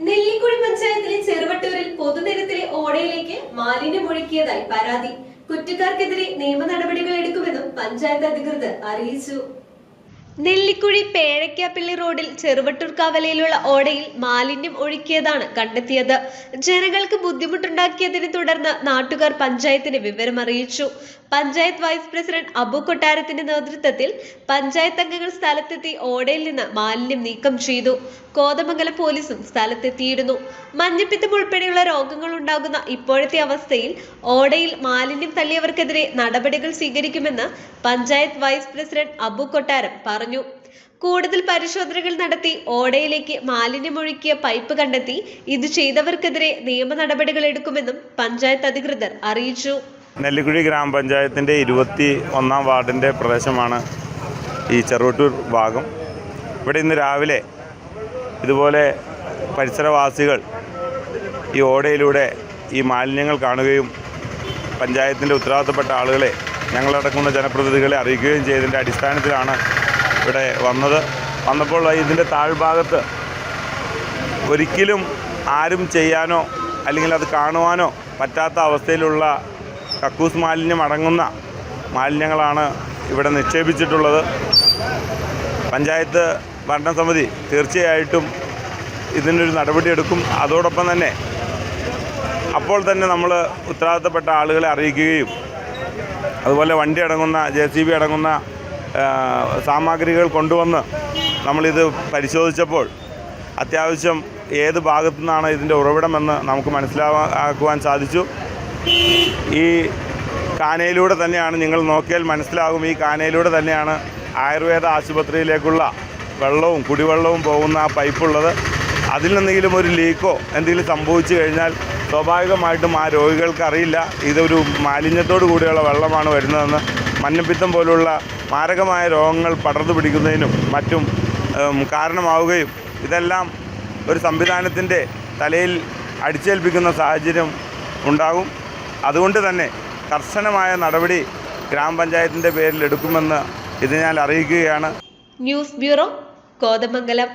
നെല്ലിക്കുഴി പഞ്ചായത്തിലെ ചെറുവട്ടൂരിൽ പൊതുനിരത്തിലെ ഓടയിലേക്ക് മാലിന്യം ഒഴുക്കിയതായി പരാതി. കുറ്റക്കാർക്കെതിരെ നിയമ നടപടികൾ എടുക്കുമെന്നും പഞ്ചായത്ത് അധികൃതർ അറിയിച്ചു. നെല്ലിക്കുഴി പേഴയ്ക്കാപ്പള്ളി റോഡിൽ ചെറുവട്ടൂർ കവലയിലുള്ള ഓടയിൽ മാലിന്യം ഒഴുക്കിയതാണ് കണ്ടെത്തിയത്. ജനങ്ങൾക്ക് ബുദ്ധിമുട്ടുണ്ടാക്കിയതിനെ തുടർന്ന് നാട്ടുകാർ പഞ്ചായത്തിന് വിവരമറിയിച്ചു. പഞ്ചായത്ത് വൈസ് പ്രസിഡന്റ് അബു കൊട്ടാരത്തിന്റെ നേതൃത്വത്തിൽ പഞ്ചായത്ത് അംഗങ്ങൾ സ്ഥലത്തെത്തി ഓടയിൽ നിന്ന് മാലിന്യം നീക്കം ചെയ്തു. കോതമംഗലം പോലീസും സ്ഥലത്തെത്തിയിരുന്നു. മഞ്ഞപ്പിത്തം ഉൾപ്പെടെയുള്ള രോഗങ്ങൾ ഉണ്ടാകുന്ന ഇപ്പോഴത്തെ അവസ്ഥയിൽ ഓടയിൽ മാലിന്യം തള്ളിയവർക്കെതിരെ നടപടികൾ സ്വീകരിക്കുമെന്ന് പഞ്ചായത്ത് വൈസ് പ്രസിഡന്റ് അബു കൊട്ടാരം പറഞ്ഞു. കൂടുതൽ പരിശോധനകൾ നടത്തി ഓടയിലേക്ക് മാലിന്യമൊഴുക്കിയ പൈപ്പ് കണ്ടെത്തി ഇത് ചെയ്തവർക്കെതിരെ നിയമ നടപടികൾ എടുക്കുമെന്നും പഞ്ചായത്ത് അധികൃതർ അറിയിച്ചു. നെല്ലിക്കുഴി ഗ്രാമപഞ്ചായത്തിൻ്റെ 21-ാം വാർഡിൻ്റെ പ്രദേശമാണ് ഈ ചെറുവട്ടൂർ ഭാഗം. ഇവിടെ ഇന്ന് രാവിലെ ഇതുപോലെ പരിസരവാസികൾ ഈ ഓടയിലൂടെ ഈ മാലിന്യങ്ങൾ കാണുകയും പഞ്ചായത്തിൻ്റെ ഉത്തരവാദിത്തപ്പെട്ട ആളുകളെ ഞങ്ങളടക്കുന്ന ജനപ്രതിനിധികളെ അറിയിക്കുകയും ചെയ്തതിൻ്റെ അടിസ്ഥാനത്തിലാണ് ഇവിടെ വന്നപ്പോൾ ഇതിൻ്റെ താഴ്ഭാഗത്ത് ഒരിക്കലും ആരും ചെയ്യാനോ അല്ലെങ്കിൽ അത് കാണുവാനോ പറ്റാത്ത അവസ്ഥയിലുള്ള കക്കൂസ് മാലിന്യം അടങ്ങുന്ന മാലിന്യങ്ങളാണ് ഇവിടെ നിക്ഷേപിച്ചിട്ടുള്ളത്. പഞ്ചായത്ത് ഭരണസമിതി തീർച്ചയായിട്ടും ഇതിനൊരു നടപടിയെടുക്കും. അതോടൊപ്പം തന്നെ അപ്പോൾ തന്നെ നമ്മൾ ഉത്തരവാദിത്തപ്പെട്ട ആളുകളെ അറിയിക്കുകയും അതുപോലെ വണ്ടി അടങ്ങുന്ന JCB അടങ്ങുന്ന സാമഗ്രികൾ കൊണ്ടുവന്ന് നമ്മളിത് പരിശോധിച്ചപ്പോൾ അത്യാവശ്യം ഏത് ഭാഗത്തു നിന്നാണ് ഇതിൻ്റെ ഉറവിടമെന്ന് നമുക്ക് മനസ്സിലാക്കുവാൻ സാധിച്ചു. ഈ കാനയിലൂടെ തന്നെയാണ്, നിങ്ങൾ നോക്കിയാൽ മനസ്സിലാകും, ഈ കാനയിലൂടെ തന്നെയാണ് ആയുർവേദ ആശുപത്രിയിലേക്കുള്ള വെള്ളവും കുടിവെള്ളവും പോകുന്ന ആ പൈപ്പുള്ളത്. അതിൽ നിന്നെങ്കിലും ഒരു ലീക്കോ എന്തെങ്കിലും സംഭവിച്ചു കഴിഞ്ഞാൽ സ്വാഭാവികമായിട്ടും ആ രോഗികൾക്ക് അറിയില്ല ഇതൊരു മാലിന്യത്തോടു കൂടിയുള്ള വെള്ളമാണ് വരുന്നതെന്ന്. മഞ്ഞപ്പിത്തം പോലുള്ള മാരകമായ രോഗങ്ങൾ പടർന്നു പിടിക്കുന്നതിനും മറ്റും കാരണമാവുകയും ഇതെല്ലാം ഒരു സംവിധാനത്തിൻ്റെ തലയിൽ അടിച്ചേൽപ്പിക്കുന്ന സാഹചര്യം ഉണ്ടാകും. അതുകൊണ്ട് തന്നെ കർശനമായ നടപടി ഗ്രാമപഞ്ചായത്തിൻ്റെ പേരിൽ എടുക്കുമെന്ന് ഇത് ഞാൻ അറിയിക്കുകയാണ്. News bureau, Kothamangalam.